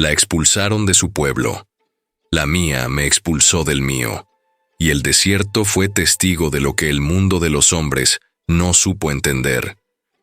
La expulsaron de su pueblo. La mía me expulsó del mío. Y el desierto fue testigo de lo que el mundo de los hombres no supo entender.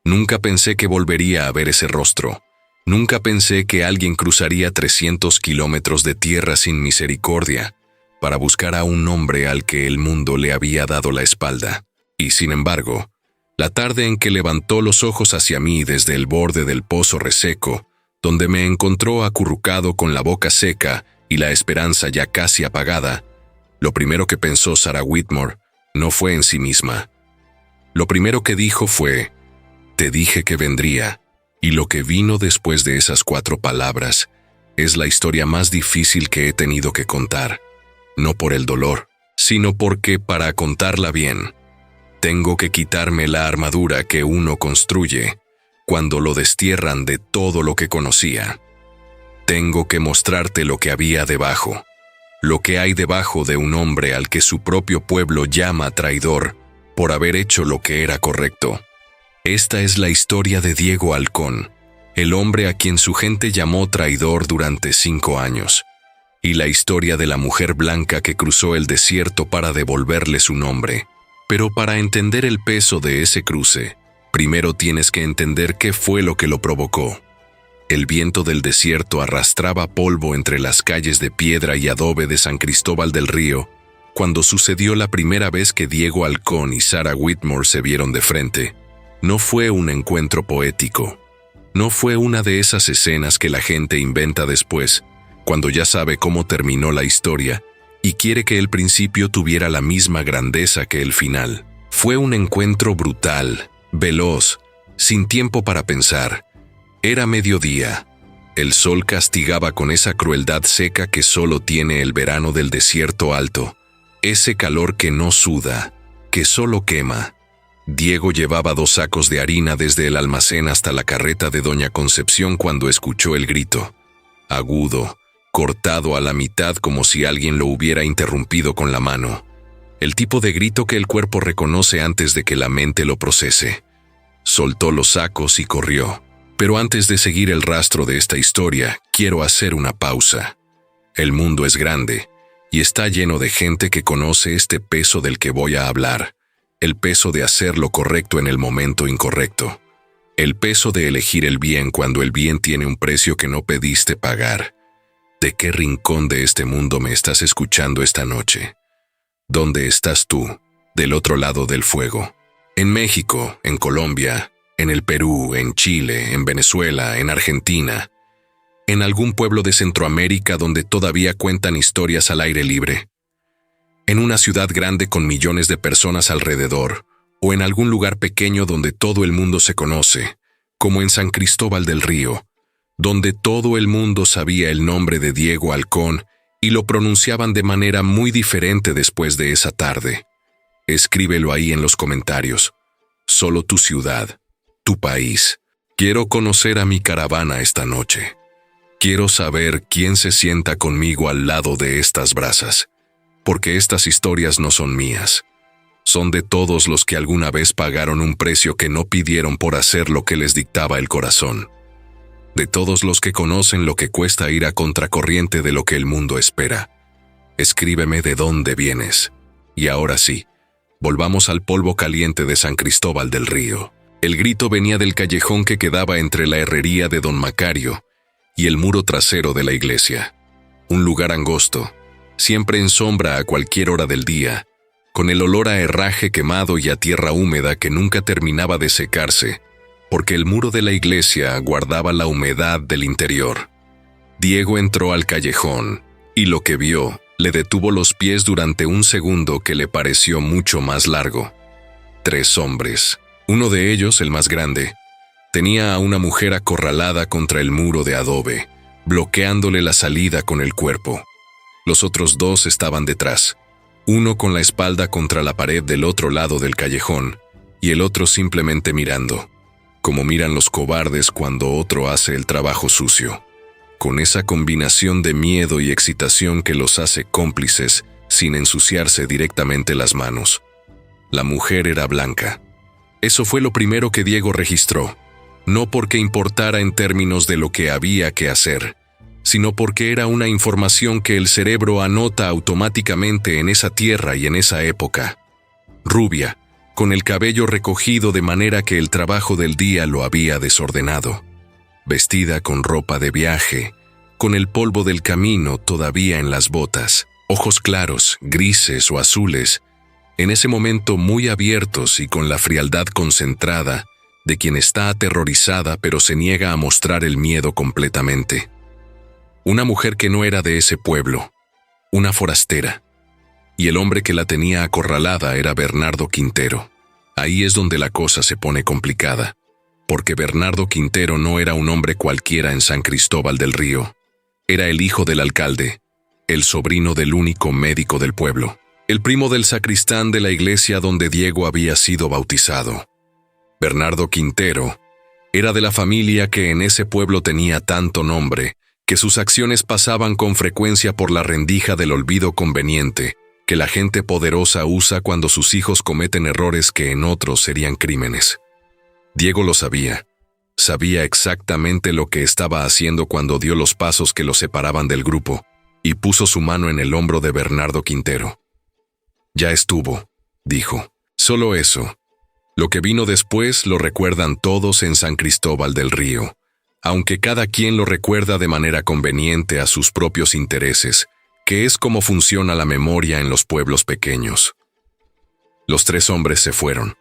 Nunca pensé que volvería a ver ese rostro. Nunca pensé que alguien cruzaría 300 kilómetros de tierra sin misericordia para buscar a un hombre al que el mundo le había dado la espalda. Y sin embargo, la tarde en que levantó los ojos hacia mí desde el borde del pozo reseco, donde me encontró acurrucado con la boca seca y la esperanza ya casi apagada, lo primero que pensó Sarah Whitmore no fue en sí misma. Lo primero que dijo fue: «Te dije que vendría». Y lo que vino después de esas 4 palabras es la historia más difícil que he tenido que contar. No por el dolor, sino porque, para contarla bien, tengo que quitarme la armadura que uno construye cuando lo destierran de todo lo que conocía. Tengo que mostrarte lo que había debajo, lo que hay debajo de un hombre al que su propio pueblo llama traidor por haber hecho lo que era correcto. Esta es la historia de Diego Halcón, el hombre a quien su gente llamó traidor durante 5 años, y la historia de la mujer blanca que cruzó el desierto para devolverle su nombre. Pero para entender el peso de ese cruce, primero tienes que entender qué fue lo que lo provocó. El viento del desierto arrastraba polvo entre las calles de piedra y adobe de San Cristóbal del Río cuando sucedió la primera vez que Diego Halcón y Sarah Whitmore se vieron de frente. No fue un encuentro poético. No fue una de esas escenas que la gente inventa después, cuando ya sabe cómo terminó la historia y quiere que el principio tuviera la misma grandeza que el final. Fue un encuentro brutal, veloz, sin tiempo para pensar. Era mediodía. El sol castigaba con esa crueldad seca que solo tiene el verano del desierto alto, ese calor que no suda, que solo quema. Diego llevaba 2 sacos de harina desde el almacén hasta la carreta de Doña Concepción cuando escuchó el grito. Agudo, cortado a la mitad como si alguien lo hubiera interrumpido con la mano. El tipo de grito que el cuerpo reconoce antes de que la mente lo procese. Soltó los sacos y corrió. Pero antes de seguir el rastro de esta historia, quiero hacer una pausa. El mundo es grande y está lleno de gente que conoce este peso del que voy a hablar. El peso de hacer lo correcto en el momento incorrecto. El peso de elegir el bien cuando el bien tiene un precio que no pediste pagar. ¿De qué rincón de este mundo me estás escuchando esta noche? ¿Dónde estás tú, del otro lado del fuego? En México, en Colombia, en el Perú, en Chile, en Venezuela, en Argentina. En algún pueblo de Centroamérica donde todavía cuentan historias al aire libre. En una ciudad grande con millones de personas alrededor, o en algún lugar pequeño donde todo el mundo se conoce, como en San Cristóbal del Río, donde todo el mundo sabía el nombre de Diego Halcón y lo pronunciaban de manera muy diferente después de esa tarde. Escríbelo ahí en los comentarios. Solo tu ciudad, tu país. Quiero conocer a mi caravana esta noche. Quiero saber quién se sienta conmigo al lado de estas brasas. Porque estas historias no son mías. Son de todos los que alguna vez pagaron un precio que no pidieron por hacer lo que les dictaba el corazón. De todos los que conocen lo que cuesta ir a contracorriente de lo que el mundo espera. Escríbeme de dónde vienes. Y ahora sí, volvamos al polvo caliente de San Cristóbal del Río. El grito venía del callejón que quedaba entre la herrería de don Macario y el muro trasero de la iglesia. Un lugar angosto, siempre en sombra a cualquier hora del día, con el olor a herraje quemado y a tierra húmeda que nunca terminaba de secarse, porque el muro de la iglesia guardaba la humedad del interior. Diego entró al callejón, y lo que vio le detuvo los pies durante un segundo que le pareció mucho más largo. 3 hombres, uno de ellos, el más grande, tenía a una mujer acorralada contra el muro de adobe, bloqueándole la salida con el cuerpo. Los otros 2 estaban detrás, uno con la espalda contra la pared del otro lado del callejón y el otro simplemente mirando, como miran los cobardes cuando otro hace el trabajo sucio, con esa combinación de miedo y excitación que los hace cómplices sin ensuciarse directamente las manos. La mujer era blanca. Eso fue lo primero que Diego registró, no porque importara en términos de lo que había que hacer, sino porque era una información que el cerebro anota automáticamente en esa tierra y en esa época. Rubia, con el cabello recogido de manera que el trabajo del día lo había desordenado. Vestida con ropa de viaje, con el polvo del camino todavía en las botas, ojos claros, grises o azules, en ese momento muy abiertos y con la frialdad concentrada de quien está aterrorizada pero se niega a mostrar el miedo completamente. Una mujer que no era de ese pueblo, una forastera, y el hombre que la tenía acorralada era Bernardo Quintero. Ahí es donde la cosa se pone complicada, porque Bernardo Quintero no era un hombre cualquiera en San Cristóbal del Río. Era el hijo del alcalde, el sobrino del único médico del pueblo, el primo del sacristán de la iglesia donde Diego había sido bautizado. Bernardo Quintero era de la familia que en ese pueblo tenía tanto nombre, que sus acciones pasaban con frecuencia por la rendija del olvido conveniente, que la gente poderosa usa cuando sus hijos cometen errores que en otros serían crímenes. Diego lo sabía. Sabía exactamente lo que estaba haciendo cuando dio los pasos que lo separaban del grupo, y puso su mano en el hombro de Bernardo Quintero. «Ya estuvo», dijo. «Solo eso. Lo que vino después lo recuerdan todos en San Cristóbal del Río, aunque cada quien lo recuerda de manera conveniente a sus propios intereses, que es como funciona la memoria en los pueblos pequeños». Los tres hombres se fueron.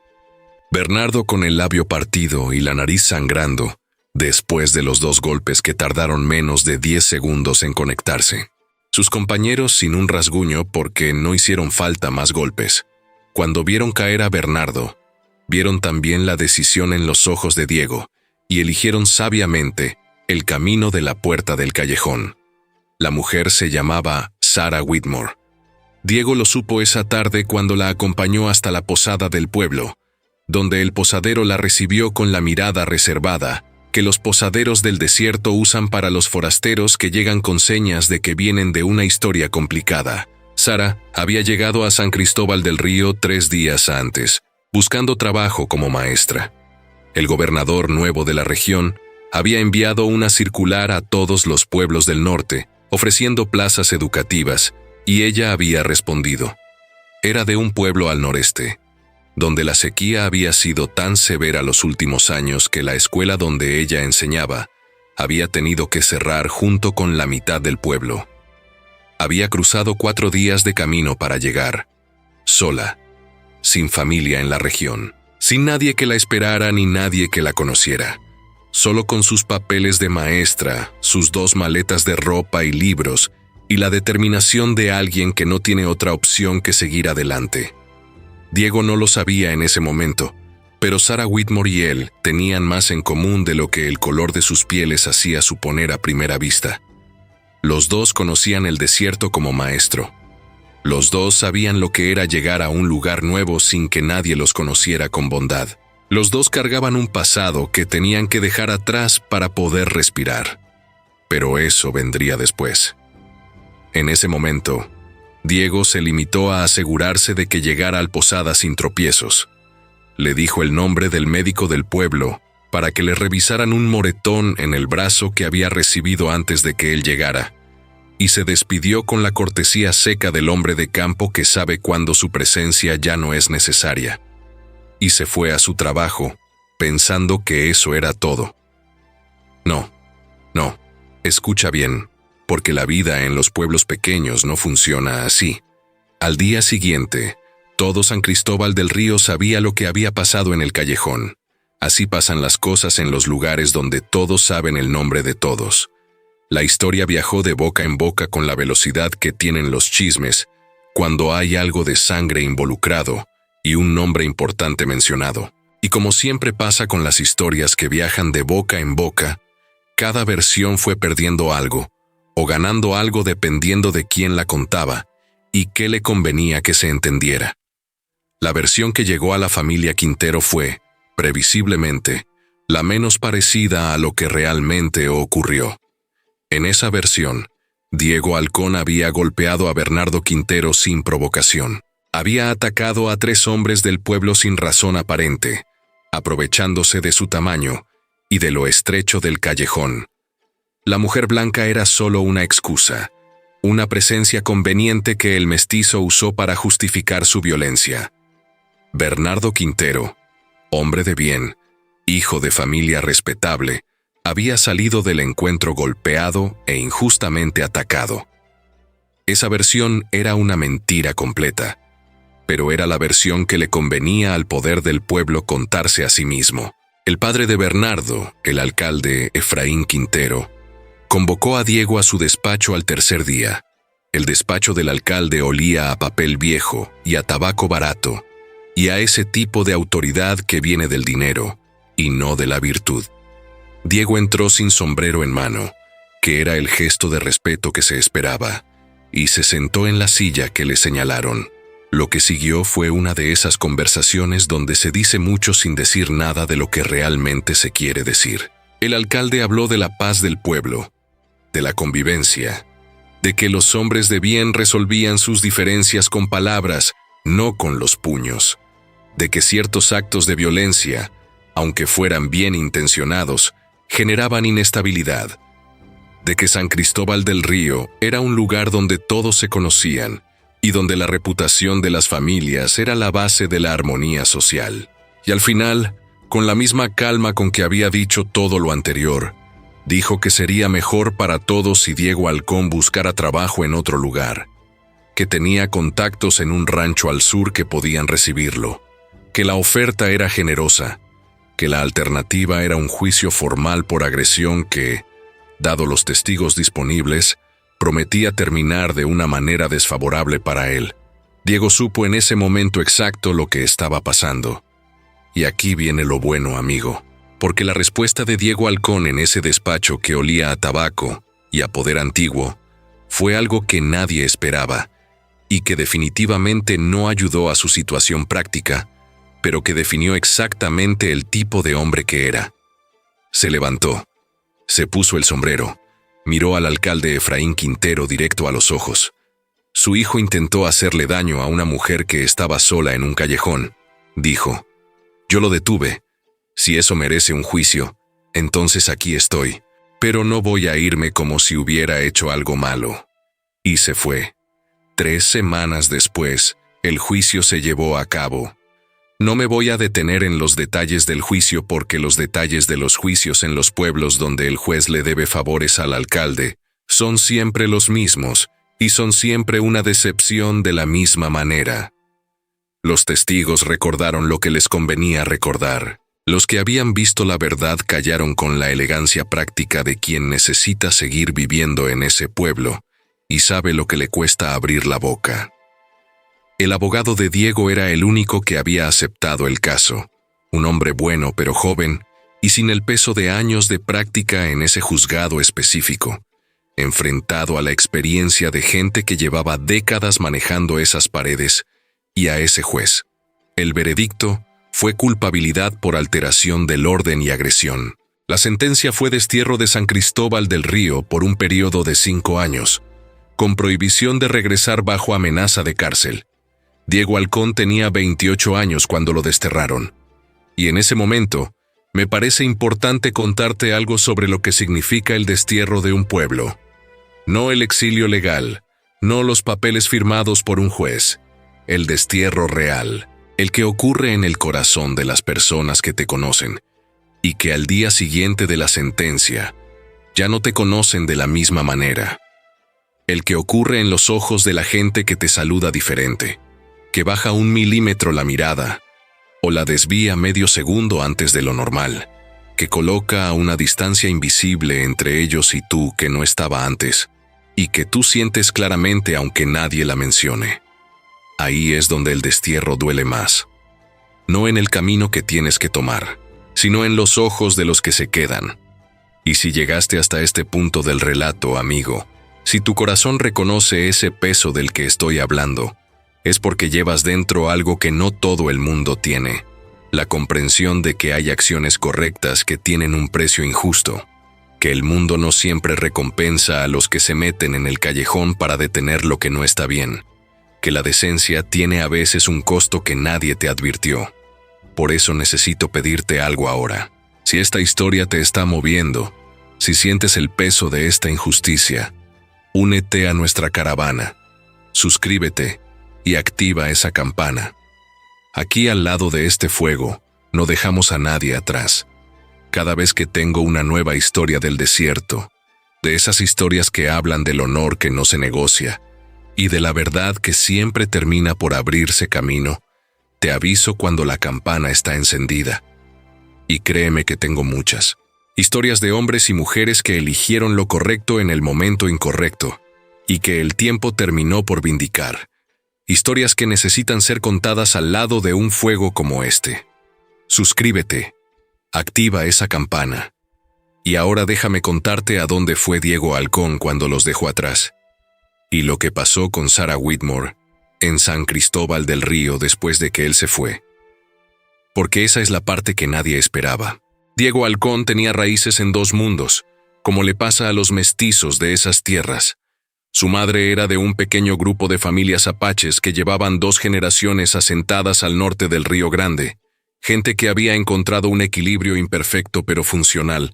Bernardo con el labio partido y la nariz sangrando, después de los 2 golpes que tardaron menos de 10 segundos en conectarse. Sus compañeros sin un rasguño porque no hicieron falta más golpes. Cuando vieron caer a Bernardo, vieron también la decisión en los ojos de Diego y eligieron sabiamente el camino de la puerta del callejón. La mujer se llamaba Sarah Whitmore. Diego lo supo esa tarde cuando la acompañó hasta la posada del pueblo, donde el posadero la recibió con la mirada reservada que los posaderos del desierto usan para los forasteros que llegan con señas de que vienen de una historia complicada. Sara había llegado a San Cristóbal del Río 3 días antes, buscando trabajo como maestra. El gobernador nuevo de la región había enviado una circular a todos los pueblos del norte, ofreciendo plazas educativas, y ella había respondido. Era de un pueblo al noreste, donde la sequía había sido tan severa los últimos años que la escuela donde ella enseñaba había tenido que cerrar junto con la mitad del pueblo. Había cruzado 4 días de camino para llegar, sola, sin familia en la región, sin nadie que la esperara ni nadie que la conociera, solo con sus papeles de maestra, sus 2 maletas de ropa y libros, y la determinación de alguien que no tiene otra opción que seguir adelante. Diego no lo sabía en ese momento, pero Sarah Whitmore y él tenían más en común de lo que el color de sus pieles hacía suponer a primera vista. Los dos conocían el desierto como maestro. Los dos sabían lo que era llegar a un lugar nuevo sin que nadie los conociera con bondad. Los dos cargaban un pasado que tenían que dejar atrás para poder respirar. Pero eso vendría después. En ese momento, Diego se limitó a asegurarse de que llegara al posada sin tropiezos. Le dijo el nombre del médico del pueblo para que le revisaran un moretón en el brazo que había recibido antes de que él llegara, y se despidió con la cortesía seca del hombre de campo que sabe cuándo su presencia ya no es necesaria. Y se fue a su trabajo, pensando que eso era todo. No, escucha bien, porque la vida en los pueblos pequeños no funciona así. Al día siguiente, todo San Cristóbal del Río sabía lo que había pasado en el callejón. Así pasan las cosas en los lugares donde todos saben el nombre de todos. La historia viajó de boca en boca con la velocidad que tienen los chismes, cuando hay algo de sangre involucrado y un nombre importante mencionado. Y como siempre pasa con las historias que viajan de boca en boca, cada versión fue perdiendo algo, o ganando algo dependiendo de quién la contaba y qué le convenía que se entendiera. La versión que llegó a la familia Quintero fue, previsiblemente, la menos parecida a lo que realmente ocurrió. En esa versión, Diego Halcón había golpeado a Bernardo Quintero sin provocación. Había atacado a 3 hombres del pueblo sin razón aparente, aprovechándose de su tamaño y de lo estrecho del callejón. La mujer blanca era solo una excusa, una presencia conveniente que el mestizo usó para justificar su violencia. Bernardo Quintero, hombre de bien, hijo de familia respetable, había salido del encuentro golpeado e injustamente atacado. Esa versión era una mentira completa, pero era la versión que le convenía al poder del pueblo contarse a sí mismo. El padre de Bernardo, el alcalde Efraín Quintero, convocó a Diego a su despacho al tercer día. El despacho del alcalde olía a papel viejo y a tabaco barato, y a ese tipo de autoridad que viene del dinero, y no de la virtud. Diego entró sin sombrero en mano, que era el gesto de respeto que se esperaba, y se sentó en la silla que le señalaron. Lo que siguió fue una de esas conversaciones donde se dice mucho sin decir nada de lo que realmente se quiere decir. El alcalde habló de la paz del pueblo, de la convivencia, de que los hombres de bien resolvían sus diferencias con palabras, no con los puños, de que ciertos actos de violencia, aunque fueran bien intencionados, generaban inestabilidad, de que San Cristóbal del Río era un lugar donde todos se conocían y donde la reputación de las familias era la base de la armonía social. Y al final, con la misma calma con que había dicho todo lo anterior, dijo que sería mejor para todos si Diego Halcón buscara trabajo en otro lugar, que tenía contactos en un rancho al sur que podían recibirlo, que la oferta era generosa, que la alternativa era un juicio formal por agresión que, dado los testigos disponibles, prometía terminar de una manera desfavorable para él. Diego supo en ese momento exacto lo que estaba pasando. Y aquí viene lo bueno, amigo, porque la respuesta de Diego Halcón en ese despacho que olía a tabaco y a poder antiguo fue algo que nadie esperaba y que definitivamente no ayudó a su situación práctica, pero que definió exactamente el tipo de hombre que era. Se levantó, se puso el sombrero, miró al alcalde Efraín Quintero directo a los ojos. Su hijo intentó hacerle daño a una mujer que estaba sola en un callejón. Dijo: «Yo lo detuve. Si eso merece un juicio, entonces aquí estoy, pero no voy a irme como si hubiera hecho algo malo». Y se fue. 3 semanas después, el juicio se llevó a cabo. No me voy a detener en los detalles del juicio porque los detalles de los juicios en los pueblos donde el juez le debe favores al alcalde son siempre los mismos y son siempre una decepción de la misma manera. Los testigos recordaron lo que les convenía recordar. Los que habían visto la verdad callaron con la elegancia práctica de quien necesita seguir viviendo en ese pueblo y sabe lo que le cuesta abrir la boca. El abogado de Diego era el único que había aceptado el caso, un hombre bueno pero joven y sin el peso de años de práctica en ese juzgado específico, enfrentado a la experiencia de gente que llevaba décadas manejando esas paredes y a ese juez. El veredicto fue culpabilidad por alteración del orden y agresión. La sentencia fue destierro de San Cristóbal del Río por un periodo de 5 años, con prohibición de regresar bajo amenaza de cárcel. Diego Halcón tenía 28 años cuando lo desterraron. Y en ese momento, me parece importante contarte algo sobre lo que significa el destierro de un pueblo. No el exilio legal, no los papeles firmados por un juez. El destierro real, el que ocurre en el corazón de las personas que te conocen, y que al día siguiente de la sentencia, ya no te conocen de la misma manera. El que ocurre en los ojos de la gente que te saluda diferente, que baja 1 milímetro la mirada, o la desvía medio segundo antes de lo normal, que coloca a una distancia invisible entre ellos y tú que no estaba antes, y que tú sientes claramente aunque nadie la mencione. Ahí es donde el destierro duele más. No en el camino que tienes que tomar, sino en los ojos de los que se quedan. Y si llegaste hasta este punto del relato, amigo, si tu corazón reconoce ese peso del que estoy hablando, es porque llevas dentro algo que no todo el mundo tiene, la comprensión de que hay acciones correctas que tienen un precio injusto, que el mundo no siempre recompensa a los que se meten en el callejón para detener lo que no está bien, que la decencia tiene a veces un costo que nadie te advirtió. Por eso necesito pedirte algo ahora. Si esta historia te está moviendo, Si sientes el peso de esta injusticia, únete a nuestra caravana, suscríbete y activa esa campana. Aquí al lado de este fuego, no dejamos a nadie atrás. Cada vez que tengo una nueva historia del desierto, de esas historias que hablan del honor que no se negocia y de la verdad que siempre termina por abrirse camino, te aviso cuando la campana está encendida. Y créeme que tengo muchas. Historias de hombres y mujeres que eligieron lo correcto en el momento incorrecto y que el tiempo terminó por vindicar. Historias que necesitan ser contadas al lado de un fuego como este. Suscríbete, activa esa campana. Y ahora déjame contarte a dónde fue Diego Halcón cuando los dejó atrás. Y lo que pasó con Sarah Whitmore en San Cristóbal del Río después de que él se fue. Porque esa es la parte que nadie esperaba. Diego Halcón tenía raíces en dos mundos, como le pasa a los mestizos de esas tierras. Su madre era de un pequeño grupo de familias apaches que llevaban 2 generaciones asentadas al norte del Río Grande, gente que había encontrado un equilibrio imperfecto pero funcional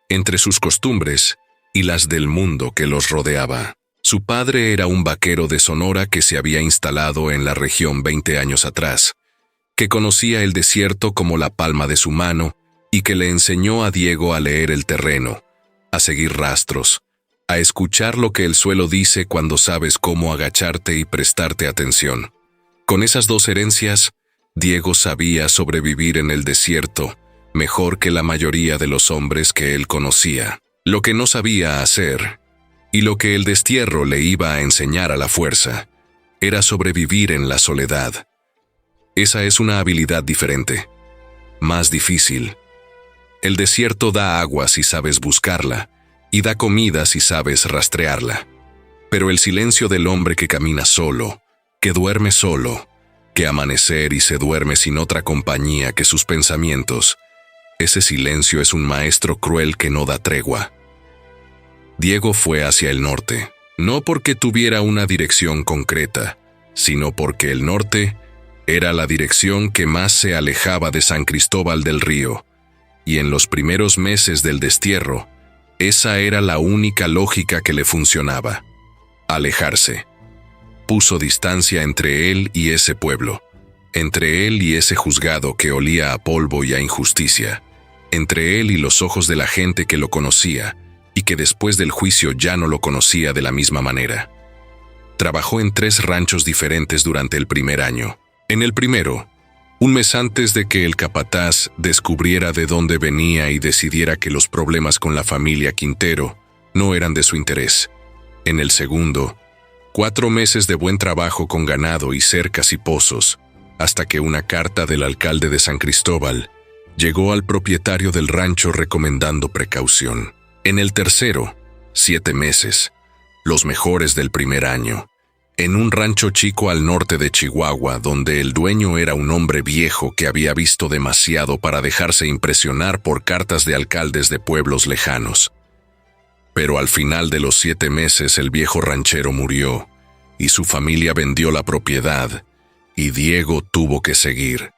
entre sus costumbres y las del mundo que los rodeaba. Su padre era un vaquero de Sonora que se había instalado en la región 20 años atrás, que conocía el desierto como la palma de su mano y que le enseñó a Diego a leer el terreno, a seguir rastros, a escuchar lo que el suelo dice cuando sabes cómo agacharte y prestarte atención. Con esas 2 herencias, Diego sabía sobrevivir en el desierto mejor que la mayoría de los hombres que él conocía. Lo que no sabía hacer, y lo que el destierro le iba a enseñar a la fuerza, era sobrevivir en la soledad. Esa es una habilidad diferente, más difícil. El desierto da agua si sabes buscarla, y da comida si sabes rastrearla. Pero el silencio del hombre que camina solo, que duerme solo, que amanecer y se duerme sin otra compañía que sus pensamientos, ese silencio es un maestro cruel que no da tregua. Diego fue hacia el norte, no porque tuviera una dirección concreta, sino porque el norte era la dirección que más se alejaba de San Cristóbal del Río, y en los primeros meses del destierro, esa era la única lógica que le funcionaba: alejarse. Puso distancia entre él y ese pueblo, entre él y ese juzgado que olía a polvo y a injusticia, entre él y los ojos de la gente que lo conocía, y que después del juicio ya no lo conocía de la misma manera. Trabajó en 3 ranchos diferentes durante el primer año. En el primero, un mes antes de que el capataz descubriera de dónde venía y decidiera que los problemas con la familia Quintero no eran de su interés. En el segundo, 4 meses de buen trabajo con ganado y cercas y pozos, hasta que una carta del alcalde de San Cristóbal llegó al propietario del rancho recomendando precaución. En el tercero, 7 meses, los mejores del primer año, en un rancho chico al norte de Chihuahua, donde el dueño era un hombre viejo que había visto demasiado para dejarse impresionar por cartas de alcaldes de pueblos lejanos. Pero al final de los 7 meses el viejo ranchero murió, y su familia vendió la propiedad, y Diego tuvo que seguir.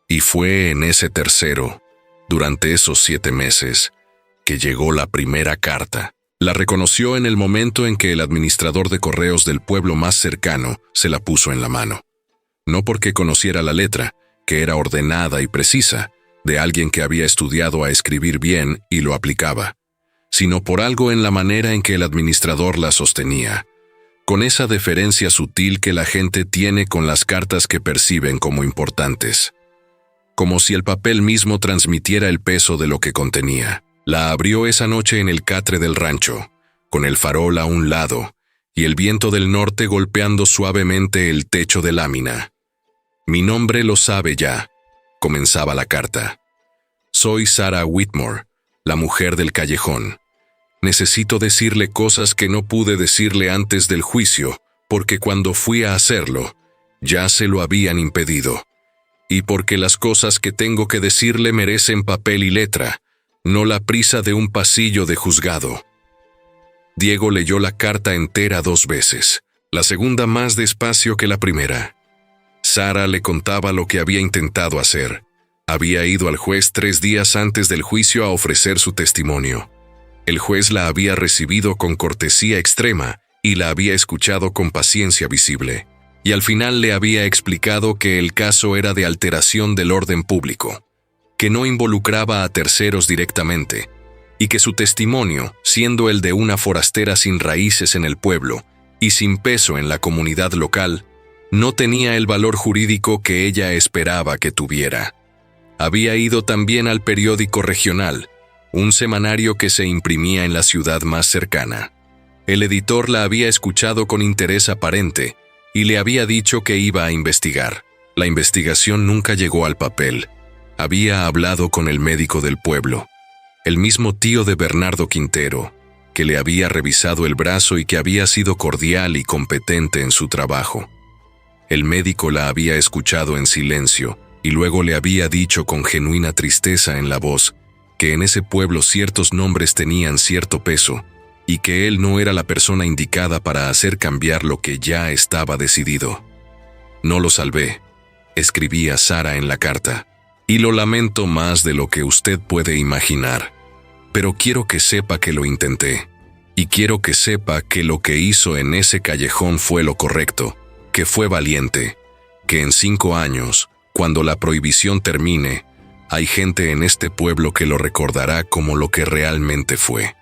Y fue en ese tercero, durante esos 7 meses, que llegó la primera carta. La reconoció en el momento en que el administrador de correos del pueblo más cercano se la puso en la mano. No porque conociera la letra, que era ordenada y precisa, de alguien que había estudiado a escribir bien y lo aplicaba, sino por algo en la manera en que el administrador la sostenía, con esa deferencia sutil que la gente tiene con las cartas que perciben como importantes. Como si el papel mismo transmitiera el peso de lo que contenía. La abrió esa noche en el catre del rancho, con el farol a un lado y el viento del norte golpeando suavemente el techo de lámina. «Mi nombre lo sabe ya», comenzaba la carta. «Soy Sarah Whitmore, la mujer del callejón. Necesito decirle cosas que no pude decirle antes del juicio, porque cuando fui a hacerlo, ya se lo habían impedido. Y porque las cosas que tengo que decirle merecen papel y letra, no la prisa de un pasillo de juzgado». Diego leyó la carta entera 2 veces, la segunda más despacio que la primera. Sarah le contaba lo que había intentado hacer. Había ido al juez 3 días antes del juicio a ofrecer su testimonio. El juez la había recibido con cortesía extrema y la había escuchado con paciencia visible. Y al final le había explicado que el caso era de alteración del orden público, que no involucraba a terceros directamente, y que su testimonio, siendo el de una forastera sin raíces en el pueblo y sin peso en la comunidad local, no tenía el valor jurídico que ella esperaba que tuviera. Había ido también al periódico regional, un semanario que se imprimía en la ciudad más cercana. El editor la había escuchado con interés aparente y le había dicho que iba a investigar. La investigación nunca llegó al papel. Había hablado con el médico del pueblo, el mismo tío de Bernardo Quintero, que le había revisado el brazo y que había sido cordial y competente en su trabajo. El médico la había escuchado en silencio y luego le había dicho con genuina tristeza en la voz que en ese pueblo ciertos nombres tenían cierto peso y que él no era la persona indicada para hacer cambiar lo que ya estaba decidido. «No lo salvé», escribía Sara en la carta, «y lo lamento más de lo que usted puede imaginar. Pero quiero que sepa que lo intenté, y quiero que sepa que lo que hizo en ese callejón fue lo correcto, que fue valiente, que en 5 años, cuando la prohibición termine, hay gente en este pueblo que lo recordará como lo que realmente fue».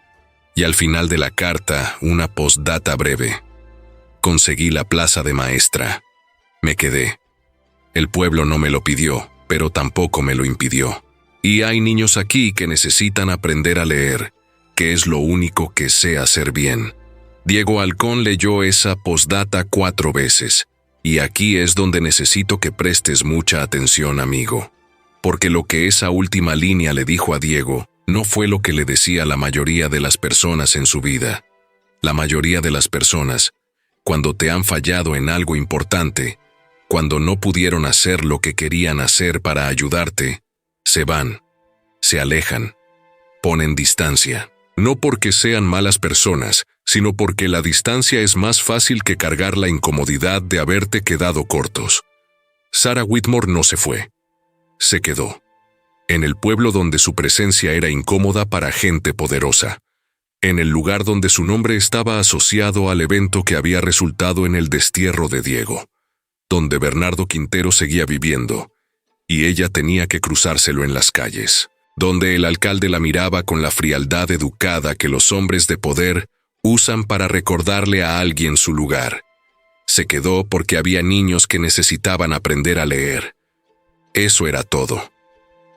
Y al final de la carta, una postdata breve. «Conseguí la plaza de maestra. Me quedé. El pueblo no me lo pidió, pero tampoco me lo impidió. Y hay niños aquí que necesitan aprender a leer, que es lo único que sé hacer bien». Diego Halcón leyó esa postdata 4 veces, y aquí es donde necesito que prestes mucha atención, amigo. Porque lo que esa última línea le dijo a Diego no fue lo que le decía la mayoría de las personas en su vida. La mayoría de las personas, cuando te han fallado en algo importante, cuando no pudieron hacer lo que querían hacer para ayudarte, se van, se alejan, ponen distancia. No porque sean malas personas, sino porque la distancia es más fácil que cargar la incomodidad de haberte quedado cortos. Sarah Whitmore no se fue. Se quedó. En el pueblo donde su presencia era incómoda para gente poderosa. En el lugar donde su nombre estaba asociado al evento que había resultado en el destierro de Diego. Donde Bernardo Quintero seguía viviendo, y ella tenía que cruzárselo en las calles. Donde el alcalde la miraba con la frialdad educada que los hombres de poder usan para recordarle a alguien su lugar. Se quedó porque había niños que necesitaban aprender a leer. Eso era todo.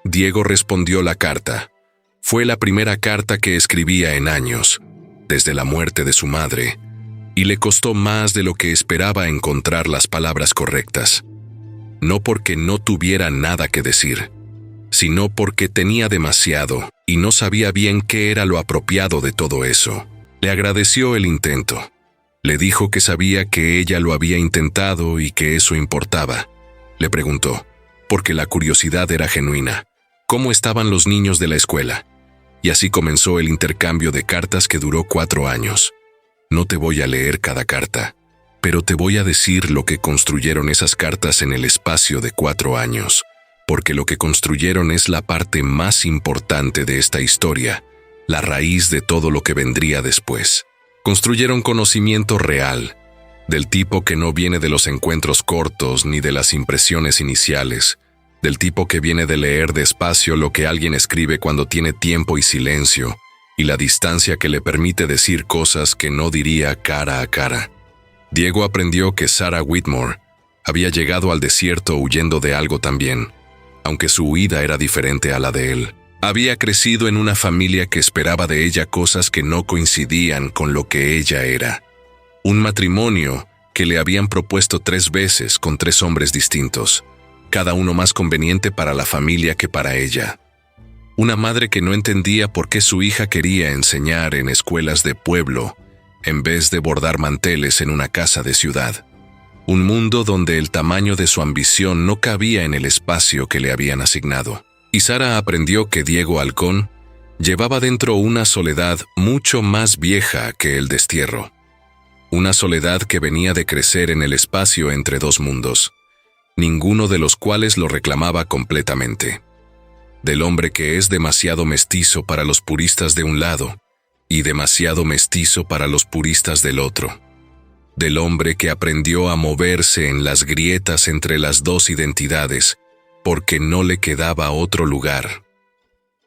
Diego respondió la carta. Fue la primera carta que escribía en años, desde la muerte de su madre, y le costó más de lo que esperaba encontrar las palabras correctas. No porque no tuviera nada que decir, sino porque tenía demasiado y no sabía bien qué era lo apropiado de todo eso. Le agradeció el intento. Le dijo que sabía que ella lo había intentado y que eso importaba. Le preguntó, porque la curiosidad era genuina, cómo estaban los niños de la escuela. Y así comenzó el intercambio de cartas que duró 4 años. No te voy a leer cada carta, pero te voy a decir lo que construyeron esas cartas en el espacio de 4 años, porque lo que construyeron es la parte más importante de esta historia, la raíz de todo lo que vendría después. Construyeron conocimiento real, del tipo que no viene de los encuentros cortos ni de las impresiones iniciales, del tipo que viene de leer despacio lo que alguien escribe cuando tiene tiempo y silencio, y la distancia que le permite decir cosas que no diría cara a cara. Diego aprendió que Sarah Whitmore había llegado al desierto huyendo de algo también, aunque su huida era diferente a la de él. Había crecido en una familia que esperaba de ella cosas que no coincidían con lo que ella era. Un matrimonio que le habían propuesto 3 veces con 3 hombres distintos, cada uno más conveniente para la familia que para ella. Una madre que no entendía por qué su hija quería enseñar en escuelas de pueblo en vez de bordar manteles en una casa de ciudad. Un mundo donde el tamaño de su ambición no cabía en el espacio que le habían asignado. Y Sara aprendió que Diego Halcón llevaba dentro una soledad mucho más vieja que el destierro. Una soledad que venía de crecer en el espacio entre 2 mundos, ninguno de los cuales lo reclamaba completamente. Del hombre que es demasiado mestizo para los puristas de un lado y demasiado mestizo para los puristas del otro, del hombre que aprendió a moverse en las grietas entre las dos identidades, porque no le quedaba otro lugar.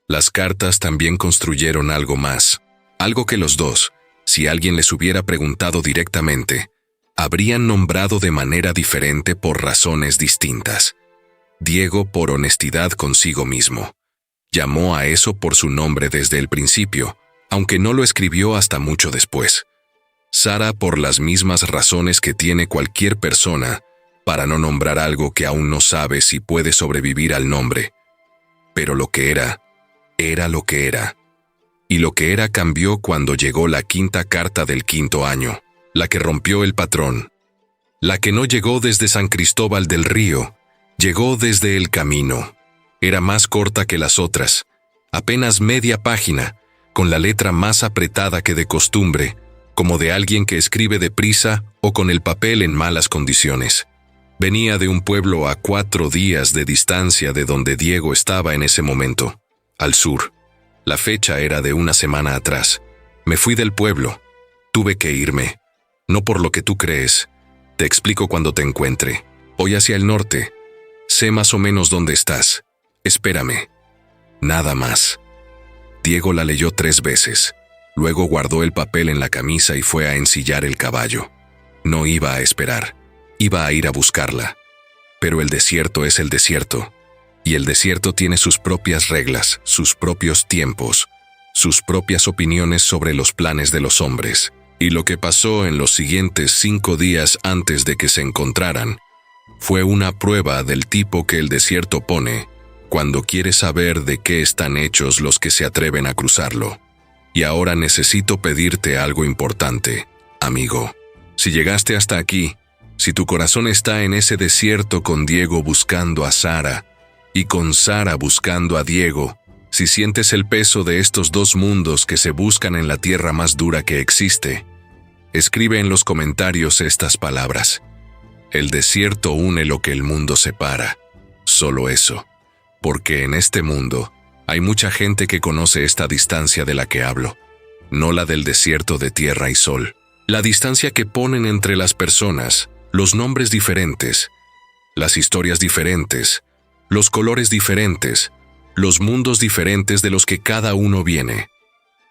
Las cartas también construyeron algo más, algo que los dos, si alguien les hubiera preguntado directamente, habrían nombrado de manera diferente por razones distintas. Diego por honestidad consigo mismo. Llamó a eso por su nombre desde el principio, aunque no lo escribió hasta mucho después. Sara por las mismas razones que tiene cualquier persona para no nombrar algo que aún no sabe si puede sobrevivir al nombre. Pero lo que era lo que era. Y lo que era cambió cuando llegó la quinta carta del quinto año, la que rompió el patrón. La que no llegó desde San Cristóbal del Río, llegó desde el camino. Era más corta que las otras, apenas media página, con la letra más apretada que de costumbre, como de alguien que escribe deprisa o con el papel en malas condiciones. Venía de un pueblo a 4 días de distancia de donde Diego estaba en ese momento, al sur. La fecha era de una semana atrás. Me fui del pueblo. Tuve que irme. No por lo que tú crees. Te explico cuando te encuentre. Voy hacia el norte. Sé más o menos dónde estás. Espérame. Nada más. Diego la leyó 3 veces. Luego guardó el papel en la camisa y fue a ensillar el caballo. No iba a esperar. Iba a ir a buscarla. Pero el desierto es el desierto. Y el desierto tiene sus propias reglas, sus propios tiempos, sus propias opiniones sobre los planes de los hombres. Y lo que pasó en los siguientes 5 días antes de que se encontraran fue una prueba del tipo que el desierto pone cuando quiere saber de qué están hechos los que se atreven a cruzarlo. Y ahora necesito pedirte algo importante, amigo. Si llegaste hasta aquí, si tu corazón está en ese desierto con Diego buscando a Sara, y con Sara buscando a Diego, si sientes el peso de estos 2 mundos que se buscan en la tierra más dura que existe, escribe en los comentarios estas palabras. El desierto une lo que el mundo separa. Solo eso. Porque en este mundo hay mucha gente que conoce esta distancia de la que hablo, no la del desierto de tierra y sol. La distancia que ponen entre las personas, los nombres diferentes, las historias diferentes, los colores diferentes, los mundos diferentes de los que cada uno viene.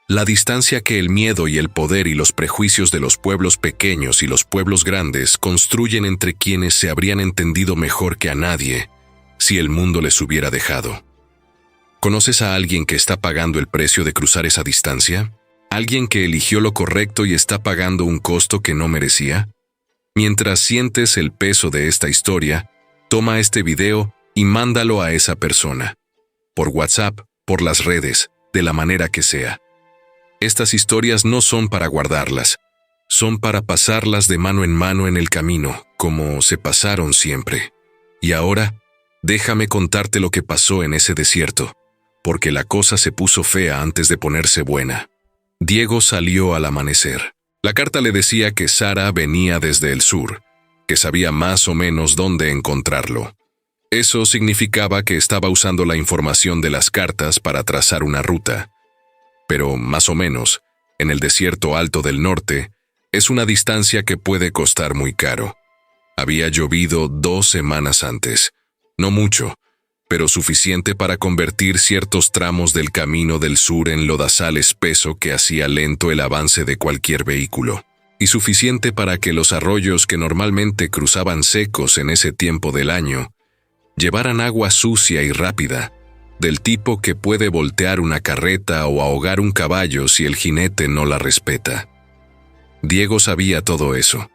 La distancia que el miedo y el poder y los prejuicios de los pueblos pequeños y los pueblos grandes construyen entre quienes se habrían entendido mejor que a nadie si el mundo les hubiera dejado. ¿Conoces a alguien que está pagando el precio de cruzar esa distancia? ¿Alguien que eligió lo correcto y está pagando un costo que no merecía? Mientras sientes el peso de esta historia, toma este video y mándalo a esa persona. Por WhatsApp, por las redes, de la manera que sea. Estas historias no son para guardarlas, son para pasarlas de mano en mano en el camino, como se pasaron siempre. Y ahora, déjame contarte lo que pasó en ese desierto, porque la cosa se puso fea antes de ponerse buena. Diego salió al amanecer. La carta le decía que Sara venía desde el sur, que sabía más o menos dónde encontrarlo. Eso significaba que estaba usando la información de las cartas para trazar una ruta. Pero, más o menos, en el desierto alto del norte, es una distancia que puede costar muy caro. Había llovido 2 semanas antes. No mucho, pero suficiente para convertir ciertos tramos del camino del sur en lodazal espeso que hacía lento el avance de cualquier vehículo. Y suficiente para que los arroyos que normalmente cruzaban secos en ese tiempo del año llevaran agua sucia y rápida, del tipo que puede voltear una carreta o ahogar un caballo si el jinete no la respeta. Diego sabía todo eso.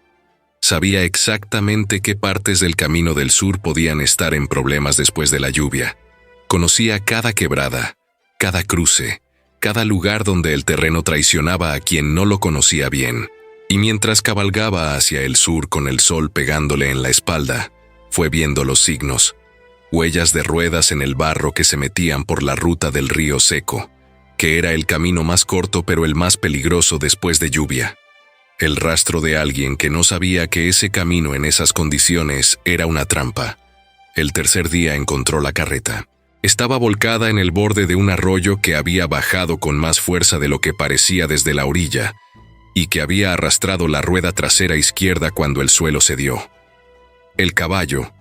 Sabía exactamente qué partes del camino del sur podían estar en problemas después de la lluvia. Conocía cada quebrada, cada cruce, cada lugar donde el terreno traicionaba a quien no lo conocía bien. Y mientras cabalgaba hacia el sur con el sol pegándole en la espalda, fue viendo los signos. Huellas de ruedas en el barro que se metían por la ruta del río seco, que era el camino más corto pero el más peligroso después de lluvia. El rastro de alguien que no sabía que ese camino en esas condiciones era una trampa. El tercer día encontró la carreta. Estaba volcada en el borde de un arroyo que había bajado con más fuerza de lo que parecía desde la orilla, y que había arrastrado la rueda trasera izquierda cuando el suelo cedió. El caballo,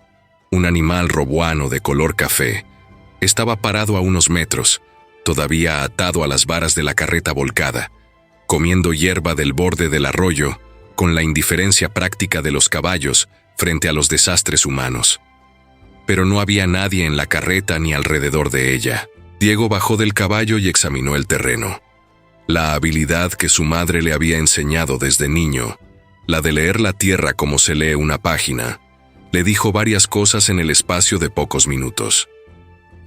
un animal robuano de color café, estaba parado a unos metros, todavía atado a las varas de la carreta volcada, comiendo hierba del borde del arroyo, con la indiferencia práctica de los caballos frente a los desastres humanos. Pero no había nadie en la carreta ni alrededor de ella. Diego bajó del caballo y examinó el terreno. La habilidad que su madre le había enseñado desde niño, la de leer la tierra como se lee una página, le dijo varias cosas en el espacio de pocos minutos.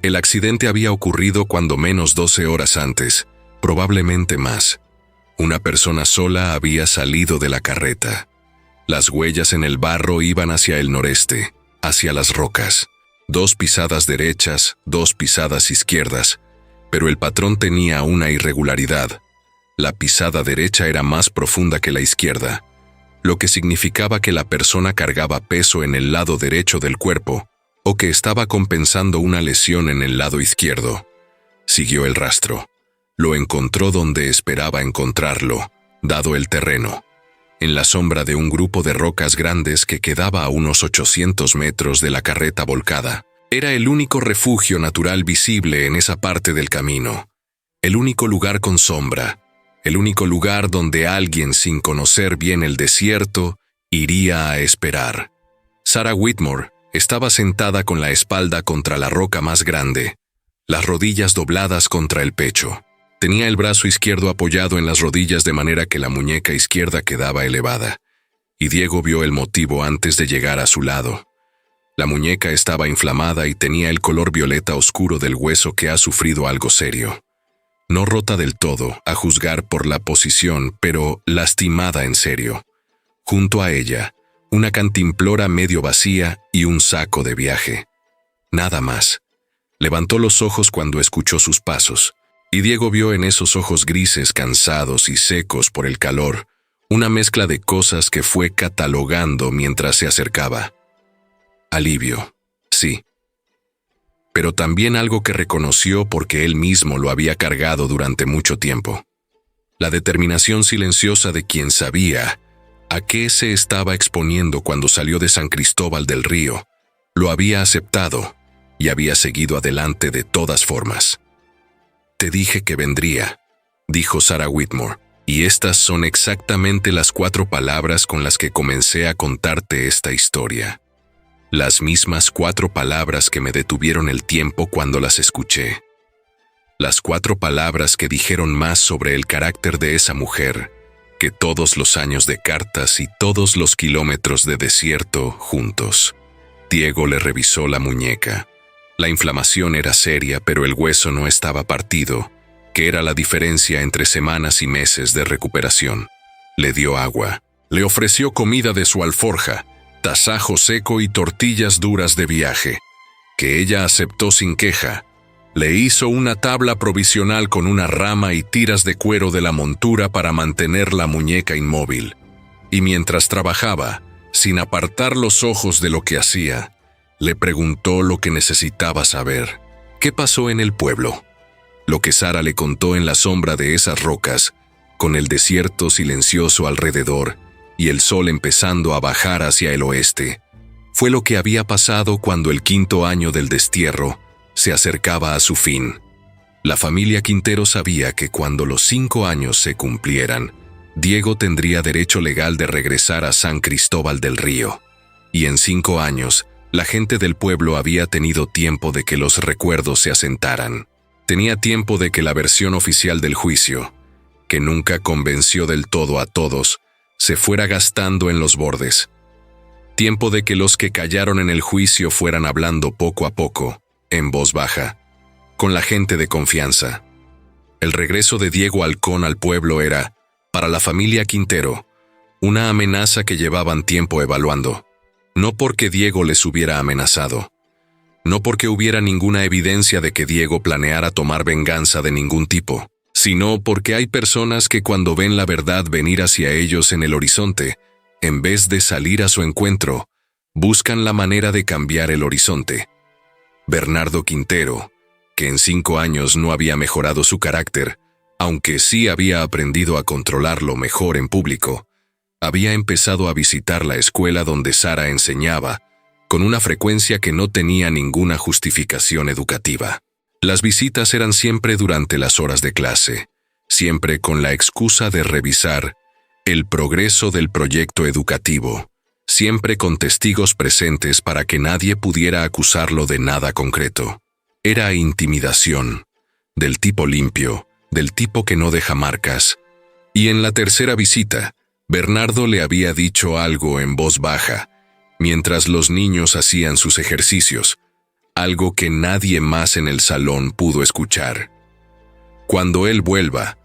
El accidente había ocurrido cuando menos 12 horas antes, probablemente más. Una persona sola había salido de la carreta. Las huellas en el barro iban hacia el noreste, hacia las rocas. 2 pisadas derechas, 2 pisadas izquierdas, pero el patrón tenía una irregularidad. La pisada derecha era más profunda que la izquierda, lo que significaba que la persona cargaba peso en el lado derecho del cuerpo o que estaba compensando una lesión en el lado izquierdo. Siguió el rastro. Lo encontró donde esperaba encontrarlo, dado el terreno, en la sombra de un grupo de rocas grandes que quedaba a unos 800 metros de la carreta volcada. Era el único refugio natural visible en esa parte del camino, el único lugar con sombra, el único lugar donde alguien sin conocer bien el desierto iría a esperar. Sarah Whitmore estaba sentada con la espalda contra la roca más grande, las rodillas dobladas contra el pecho. Tenía el brazo izquierdo apoyado en las rodillas de manera que la muñeca izquierda quedaba elevada, y Diego vio el motivo antes de llegar a su lado. La muñeca estaba inflamada y tenía el color violeta oscuro del hueso que ha sufrido algo serio. No rota del todo, a juzgar por la posición, pero lastimada en serio. Junto a ella, una cantimplora medio vacía y un saco de viaje. Nada más. Levantó los ojos cuando escuchó sus pasos, y Diego vio en esos ojos grises, cansados y secos por el calor, una mezcla de cosas que fue catalogando mientras se acercaba. Alivio, sí. Pero también algo que reconoció porque él mismo lo había cargado durante mucho tiempo. La determinación silenciosa de quien sabía a qué se estaba exponiendo cuando salió de San Cristóbal del Río. Lo había aceptado y había seguido adelante de todas formas. «Te dije que vendría», dijo Sarah Whitmore, y estas son exactamente las 4 palabras con las que comencé a contarte esta historia. Las mismas 4 palabras que me detuvieron el tiempo cuando las escuché. Las 4 palabras que dijeron más sobre el carácter de esa mujer que todos los años de cartas y todos los kilómetros de desierto juntos. Diego le revisó la muñeca. La inflamación era seria, pero el hueso no estaba partido, que era la diferencia entre semanas y meses de recuperación. Le dio agua. Le ofreció comida de su alforja, tasajo seco y tortillas duras de viaje, que ella aceptó sin queja. Le hizo una tabla provisional con una rama y tiras de cuero de la montura para mantener la muñeca inmóvil. Y mientras trabajaba, sin apartar los ojos de lo que hacía, le preguntó lo que necesitaba saber. ¿Qué pasó en el pueblo? Lo que Sara le contó en la sombra de esas rocas, con el desierto silencioso alrededor y el sol empezando a bajar hacia el oeste, fue lo que había pasado cuando el 5º año del destierro se acercaba a su fin. La familia Quintero sabía que cuando los 5 años se cumplieran, Diego tendría derecho legal de regresar a San Cristóbal del Río. Y en 5 años, la gente del pueblo había tenido tiempo de que los recuerdos se asentaran. Tenía tiempo de que la versión oficial del juicio, que nunca convenció del todo a todos, se fuera gastando en los bordes. Tiempo de que los que callaron en el juicio fueran hablando poco a poco, en voz baja, con la gente de confianza. El regreso de Diego Halcón al pueblo era, para la familia Quintero, una amenaza que llevaban tiempo evaluando. No porque Diego les hubiera amenazado, no porque hubiera ninguna evidencia de que Diego planeara tomar venganza de ningún tipo, sino porque hay personas que cuando ven la verdad venir hacia ellos en el horizonte, en vez de salir a su encuentro, buscan la manera de cambiar el horizonte. Bernardo Quintero, que en 5 años no había mejorado su carácter, aunque sí había aprendido a controlarlo mejor en público, había empezado a visitar la escuela donde Sara enseñaba, con una frecuencia que no tenía ninguna justificación educativa. Las visitas eran siempre durante las horas de clase, siempre con la excusa de revisar el progreso del proyecto educativo, siempre con testigos presentes para que nadie pudiera acusarlo de nada concreto. Era intimidación, del tipo limpio, del tipo que no deja marcas. Y en la tercera visita, Bernardo le había dicho algo en voz baja, mientras los niños hacían sus ejercicios, algo que nadie más en el salón pudo escuchar. Cuando él vuelva,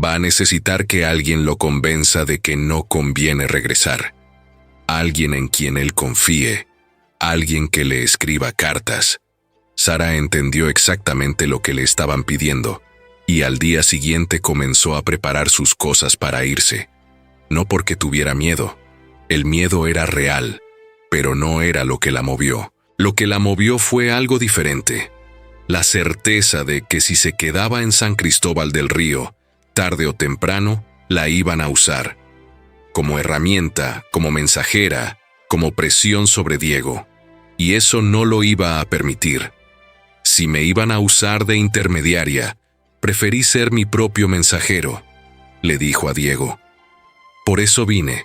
va a necesitar que alguien lo convenza de que no conviene regresar. Alguien en quien él confíe, alguien que le escriba cartas. Sara entendió exactamente lo que le estaban pidiendo, y al día siguiente comenzó a preparar sus cosas para irse. No porque tuviera miedo. El miedo era real, pero no era lo que la movió. Lo que la movió fue algo diferente. La certeza de que si se quedaba en San Cristóbal del Río, tarde o temprano, la iban a usar. Como herramienta, como mensajera, como presión sobre Diego. Y eso no lo iba a permitir. Si me iban a usar de intermediaria, preferí ser mi propio mensajero, le dijo a Diego. Por eso vine.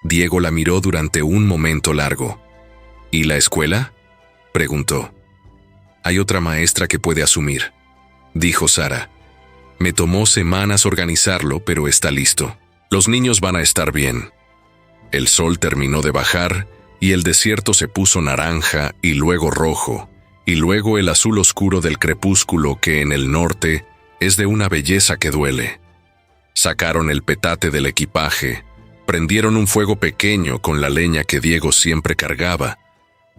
Diego la miró durante un momento largo. ¿Y la escuela?, preguntó. Hay otra maestra que puede asumir, dijo Sara. Me tomó semanas organizarlo, pero está listo. Los niños van a estar bien. El sol terminó de bajar y el desierto se puso naranja y luego rojo, y luego el azul oscuro del crepúsculo que en el norte es de una belleza que duele. Sacaron el petate del equipaje, prendieron un fuego pequeño con la leña que Diego siempre cargaba,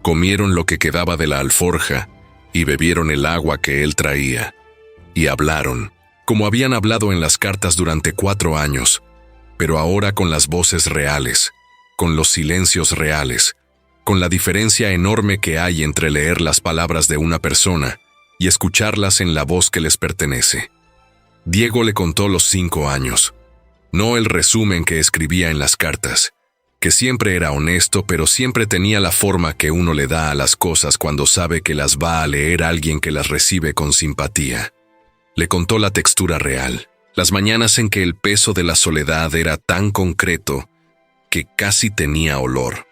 comieron lo que quedaba de la alforja y bebieron el agua que él traía. Y hablaron, como habían hablado en las cartas durante 4 años, pero ahora con las voces reales, con los silencios reales, con la diferencia enorme que hay entre leer las palabras de una persona y escucharlas en la voz que les pertenece. Diego le contó los 5 años, no el resumen que escribía en las cartas, que siempre era honesto, pero siempre tenía la forma que uno le da a las cosas cuando sabe que las va a leer alguien que las recibe con simpatía. Le contó la textura real, las mañanas en que el peso de la soledad era tan concreto que casi tenía olor.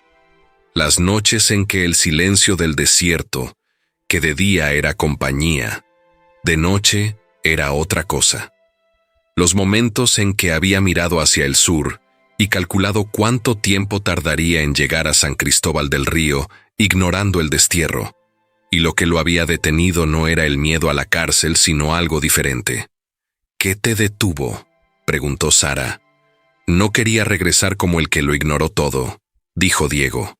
Las noches en que el silencio del desierto, que de día era compañía, de noche era otra cosa. Los momentos en que había mirado hacia el sur y calculado cuánto tiempo tardaría en llegar a San Cristóbal del Río, ignorando el destierro, y lo que lo había detenido no era el miedo a la cárcel, sino algo diferente. ¿Qué te detuvo?, preguntó Sara. No quería regresar como el que lo ignoró todo, dijo Diego.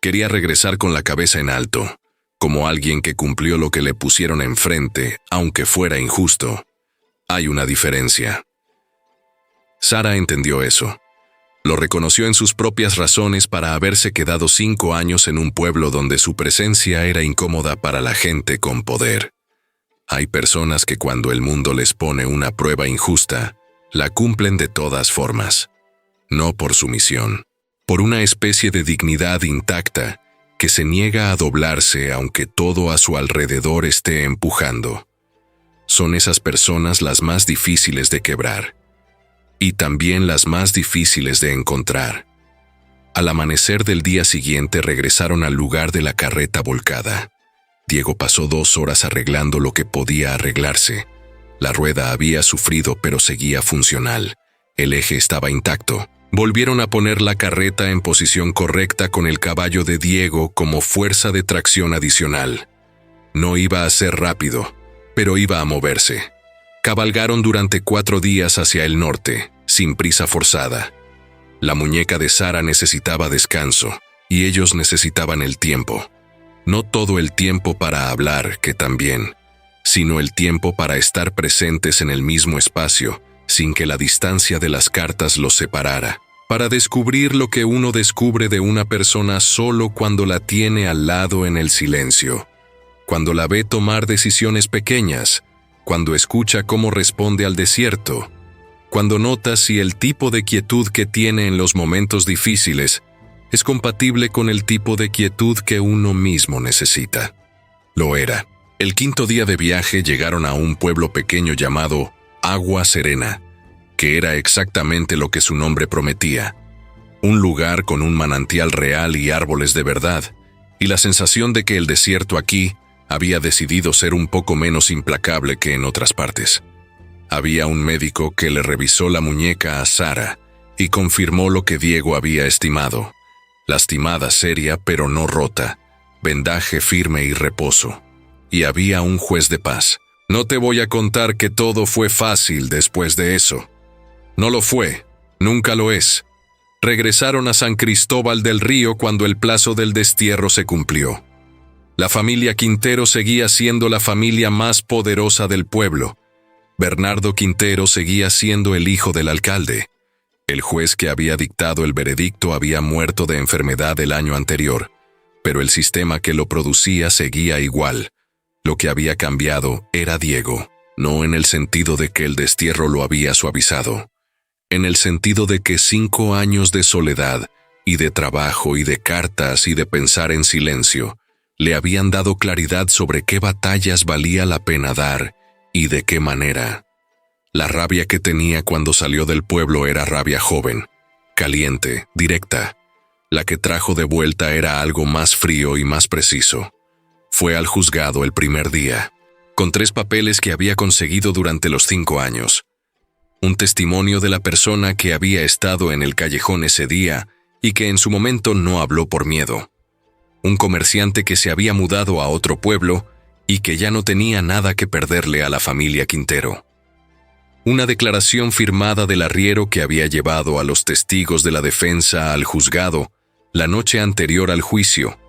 Quería regresar con la cabeza en alto, como alguien que cumplió lo que le pusieron enfrente, aunque fuera injusto. Hay una diferencia. Sara entendió eso. Lo reconoció en sus propias razones para haberse quedado 5 años en un pueblo donde su presencia era incómoda para la gente con poder. Hay personas que cuando el mundo les pone una prueba injusta, la cumplen de todas formas. No por sumisión, por una especie de dignidad intacta que se niega a doblarse aunque todo a su alrededor esté empujando. Son esas personas las más difíciles de quebrar. Y también las más difíciles de encontrar. Al amanecer del día siguiente regresaron al lugar de la carreta volcada. Diego pasó 2 horas arreglando lo que podía arreglarse. La rueda había sufrido pero seguía funcional. El eje estaba intacto. Volvieron a poner la carreta en posición correcta con el caballo de Diego como fuerza de tracción adicional. No iba a ser rápido, pero iba a moverse. Cabalgaron durante 4 días hacia el norte, sin prisa forzada. La muñeca de Sara necesitaba descanso, y ellos necesitaban el tiempo. No todo el tiempo para hablar, que también, sino el tiempo para estar presentes en el mismo espacio, sin que la distancia de las cartas los separara, para descubrir lo que uno descubre de una persona solo cuando la tiene al lado en el silencio, cuando la ve tomar decisiones pequeñas, cuando escucha cómo responde al desierto, cuando nota si el tipo de quietud que tiene en los momentos difíciles es compatible con el tipo de quietud que uno mismo necesita. Lo era. El quinto día de viaje llegaron a un pueblo pequeño llamado Agua Serena, que era exactamente lo que su nombre prometía. Un lugar con un manantial real y árboles de verdad, y la sensación de que el desierto aquí había decidido ser un poco menos implacable que en otras partes. Había un médico que le revisó la muñeca a Sara y confirmó lo que Diego había estimado. Lastimada seria pero no rota, vendaje firme y reposo. Y había un juez de paz. No te voy a contar que todo fue fácil después de eso. No lo fue, nunca lo es. Regresaron a San Cristóbal del Río cuando el plazo del destierro se cumplió. La familia Quintero seguía siendo la familia más poderosa del pueblo. Bernardo Quintero seguía siendo el hijo del alcalde. El juez que había dictado el veredicto había muerto de enfermedad el año anterior, pero el sistema que lo producía seguía igual. Lo que había cambiado era Diego, no en el sentido de que el destierro lo había suavizado, en el sentido de que 5 años de soledad, y de trabajo, y de cartas, y de pensar en silencio, le habían dado claridad sobre qué batallas valía la pena dar, y de qué manera. La rabia que tenía cuando salió del pueblo era rabia joven, caliente, directa. La que trajo de vuelta era algo más frío y más preciso. Fue al juzgado el primer día, con 3 papeles que había conseguido durante los 5 años. Un testimonio de la persona que había estado en el callejón ese día y que en su momento no habló por miedo. Un comerciante que se había mudado a otro pueblo y que ya no tenía nada que perderle a la familia Quintero. Una declaración firmada del arriero que había llevado a los testigos de la defensa al juzgado la noche anterior al juicio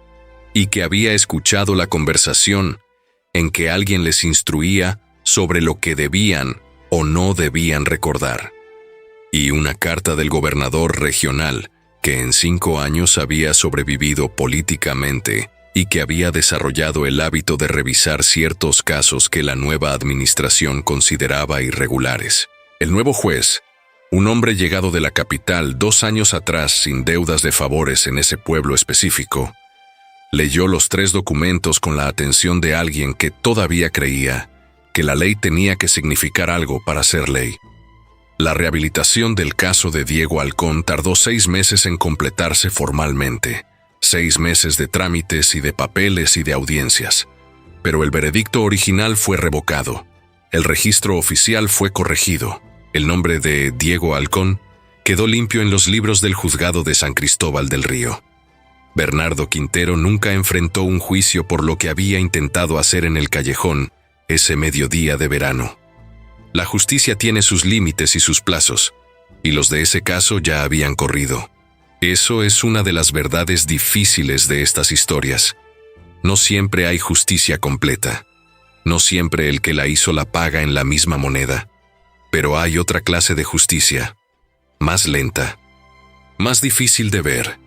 y que había escuchado la conversación en que alguien les instruía sobre lo que debían o no debían recordar. Y una carta del gobernador regional que en 5 años había sobrevivido políticamente y que había desarrollado el hábito de revisar ciertos casos que la nueva administración consideraba irregulares. El nuevo juez, un hombre llegado de la capital 2 años atrás sin deudas de favores en ese pueblo específico, leyó los 3 documentos con la atención de alguien que todavía creía que la ley tenía que significar algo para ser ley. La rehabilitación del caso de Diego Halcón tardó 6 meses en completarse formalmente. 6 meses de trámites y de papeles y de audiencias. Pero el veredicto original fue revocado. El registro oficial fue corregido. El nombre de Diego Halcón quedó limpio en los libros del juzgado de San Cristóbal del Río. Bernardo Quintero nunca enfrentó un juicio por lo que había intentado hacer en el callejón ese mediodía de verano. La justicia tiene sus límites y sus plazos, y los de ese caso ya habían corrido. Eso es una de las verdades difíciles de estas historias. No siempre hay justicia completa. No siempre el que la hizo la paga en la misma moneda. Pero hay otra clase de justicia, más lenta, más difícil de ver,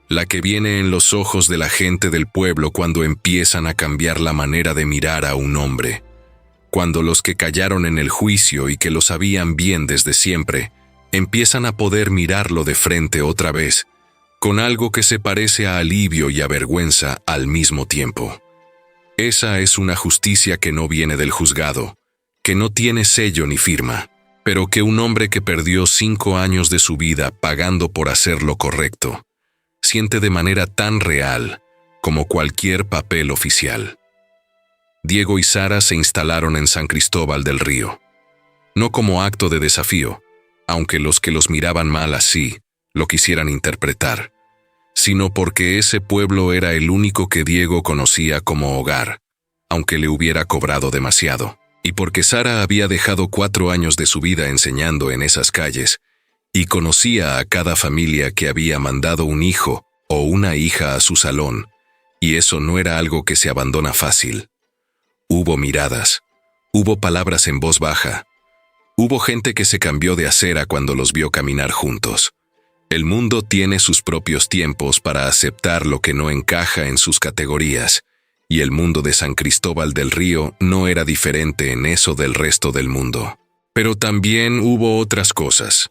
la que viene en los ojos de la gente del pueblo cuando empiezan a cambiar la manera de mirar a un hombre. Cuando los que callaron en el juicio y que lo sabían bien desde siempre, empiezan a poder mirarlo de frente otra vez, con algo que se parece a alivio y a vergüenza al mismo tiempo. Esa es una justicia que no viene del juzgado, que no tiene sello ni firma, pero que un hombre que perdió 5 años de su vida pagando por hacer lo correcto, siente de manera tan real como cualquier papel oficial. Diego y Sara se instalaron en San Cristóbal del Río, no como acto de desafío, aunque los que los miraban mal así lo quisieran interpretar, sino porque ese pueblo era el único que Diego conocía como hogar, aunque le hubiera cobrado demasiado, y porque Sara había dejado 4 años de su vida enseñando en esas calles, y conocía a cada familia que había mandado un hijo o una hija a su salón, y eso no era algo que se abandona fácil. Hubo miradas, hubo palabras en voz baja, hubo gente que se cambió de acera cuando los vio caminar juntos. El mundo tiene sus propios tiempos para aceptar lo que no encaja en sus categorías, y el mundo de San Cristóbal del Río no era diferente en eso del resto del mundo. Pero también hubo otras cosas.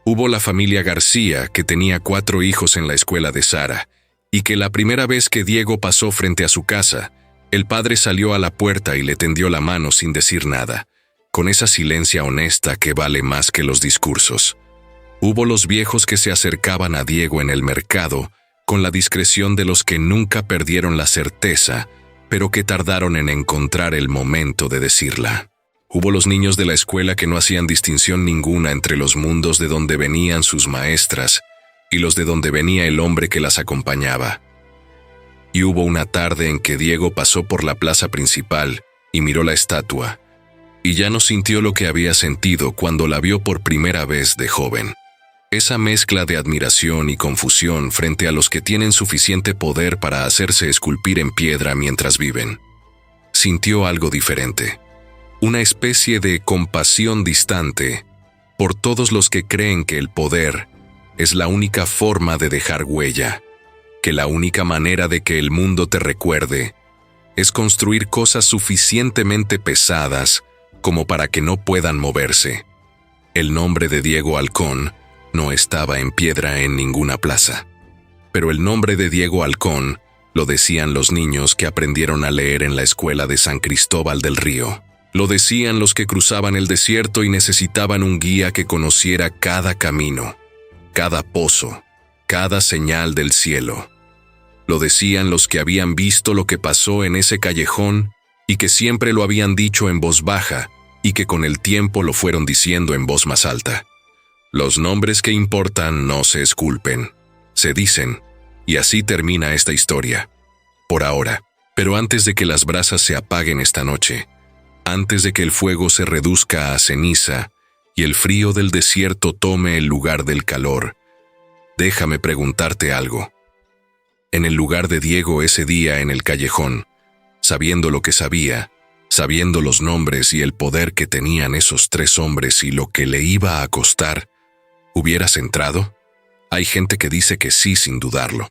Hubo la familia García, que tenía 4 hijos en la escuela de Sara, y que la primera vez que Diego pasó frente a su casa, el padre salió a la puerta y le tendió la mano sin decir nada, con esa silencia honesta que vale más que los discursos. Hubo los viejos que se acercaban a Diego en el mercado, con la discreción de los que nunca perdieron la certeza, pero que tardaron en encontrar el momento de decirla. Hubo los niños de la escuela que no hacían distinción ninguna entre los mundos de donde venían sus maestras y los de donde venía el hombre que las acompañaba. Y hubo una tarde en que Diego pasó por la plaza principal y miró la estatua, y ya no sintió lo que había sentido cuando la vio por primera vez de joven. Esa mezcla de admiración y confusión frente a los que tienen suficiente poder para hacerse esculpir en piedra mientras viven. Sintió algo diferente. Una especie de compasión distante por todos los que creen que el poder es la única forma de dejar huella, que la única manera de que el mundo te recuerde es construir cosas suficientemente pesadas como para que no puedan moverse. El nombre de Diego Halcón no estaba en piedra en ninguna plaza, pero el nombre de Diego Halcón lo decían los niños que aprendieron a leer en la escuela de San Cristóbal del Río. Lo decían los que cruzaban el desierto y necesitaban un guía que conociera cada camino, cada pozo, cada señal del cielo. Lo decían los que habían visto lo que pasó en ese callejón y que siempre lo habían dicho en voz baja y que con el tiempo lo fueron diciendo en voz más alta. Los nombres que importan no se esculpen, se dicen, y así termina esta historia. Por ahora, pero antes de que las brasas se apaguen esta noche, antes de que el fuego se reduzca a ceniza y el frío del desierto tome el lugar del calor, déjame preguntarte algo. En el lugar de Diego ese día en el callejón, sabiendo lo que sabía, sabiendo los nombres y el poder que tenían esos 3 hombres y lo que le iba a costar, ¿hubieras entrado? Hay gente que dice que sí sin dudarlo.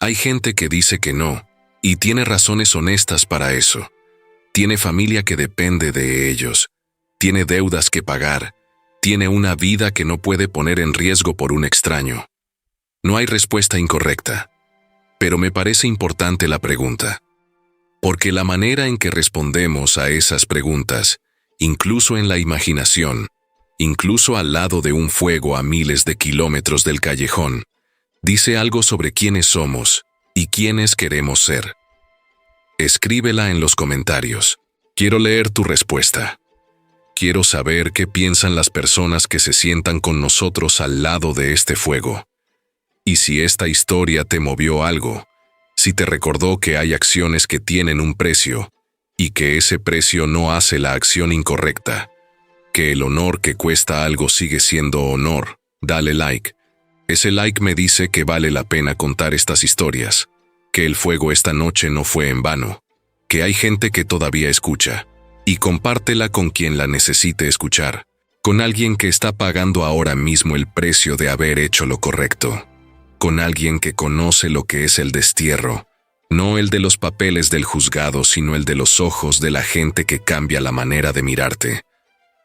Hay gente que dice que no, y tiene razones honestas para eso. Tiene familia que depende de ellos, tiene deudas que pagar, tiene una vida que no puede poner en riesgo por un extraño. No hay respuesta incorrecta, pero me parece importante la pregunta, porque la manera en que respondemos a esas preguntas, incluso en la imaginación, incluso al lado de un fuego a miles de kilómetros del callejón, dice algo sobre quiénes somos y quiénes queremos ser. Escríbela en los comentarios. Quiero leer tu respuesta. Quiero saber qué piensan las personas que se sientan con nosotros al lado de este fuego. Y si esta historia te movió algo, si te recordó que hay acciones que tienen un precio, y que ese precio no hace la acción incorrecta, que el honor que cuesta algo sigue siendo honor, dale like. Ese like me dice que vale la pena contar estas historias, que el fuego esta noche no fue en vano, que hay gente que todavía escucha, y compártela con quien la necesite escuchar, con alguien que está pagando ahora mismo el precio de haber hecho lo correcto, con alguien que conoce lo que es el destierro, no el de los papeles del juzgado, sino el de los ojos de la gente que cambia la manera de mirarte,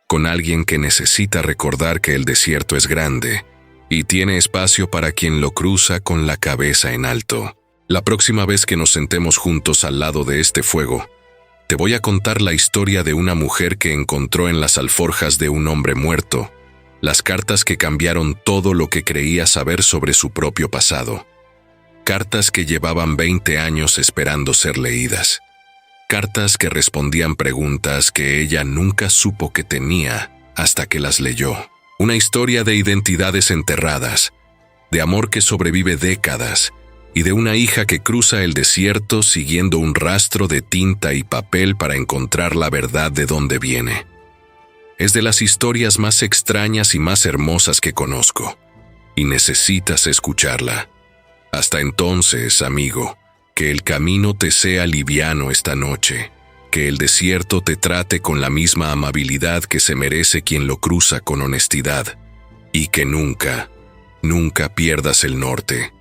con alguien que necesita recordar que el desierto es grande y tiene espacio para quien lo cruza con la cabeza en alto. La próxima vez que nos sentemos juntos al lado de este fuego, te voy a contar la historia de una mujer que encontró en las alforjas de un hombre muerto las cartas que cambiaron todo lo que creía saber sobre su propio pasado. Cartas que llevaban 20 años esperando ser leídas. Cartas que respondían preguntas que ella nunca supo que tenía hasta que las leyó. Una historia de identidades enterradas, de amor que sobrevive décadas, y de una hija que cruza el desierto siguiendo un rastro de tinta y papel para encontrar la verdad de dónde viene. Es de las historias más extrañas y más hermosas que conozco, y necesitas escucharla. Hasta entonces, amigo, que el camino te sea liviano esta noche, que el desierto te trate con la misma amabilidad que se merece quien lo cruza con honestidad, y que nunca, nunca pierdas el norte.